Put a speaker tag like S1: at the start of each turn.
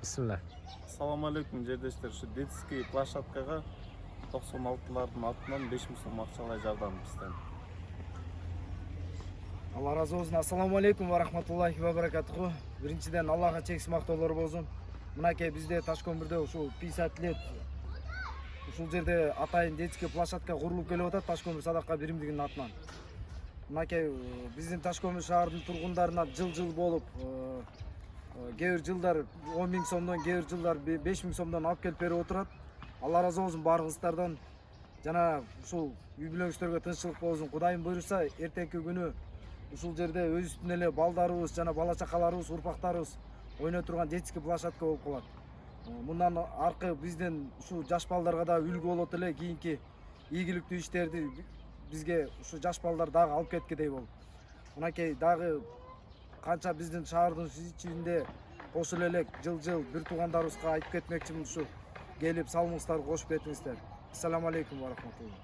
S1: Бисмилlah.
S2: Assalomu alaykum жерлештер. Şu детский площадкага 96'ların атынан 5000 сом акчалай жардам бизден.
S3: Алла разы болсын. Ассаламу алейкум ва рахматуллахи ва баракатуху. Биринчиден Аллага чексиз мактоолор болсун. Мынакей бизде Ташкөмүрдө ушул 50 лет ушул жерде атайын детский площадка курулуп келип атат Ташкөмүр садака биримдигинин атынан. Мынакей биздин Ташкөмүр шаарынын тургундарына жыл болуп кээ бир жылдар 10 000 сомдон, кээ бир жылдар 5 000 сомдон алып келип берип отурат. Алла разы болсун баарыңыздардан. Жана ушул үй бүлөңүздөргө тынччылык болсун. Кудайым буйруса, эртеңки күнү ушул жерде өзүбүздүн эле балдарыбыз жана бала чакаларыбыз, урпактарыбыз ойной турган детский площадка болуп калат. Мындан аркы биздин ушул жаш балдарга да үлгү болот эле, кийинки ийгиликтүү иштерди бизге ушу жаш балдар дагы алып кеткидей болуп. Мынакей дагы канча биздин шаардын ичинде кошулуп элек жыл бир туугандарыбызга айтып кетмекчимин, ушу келип салымыңыздарды кошуп кетиңиздер. Ассаламу алейкум ва рахматуллах.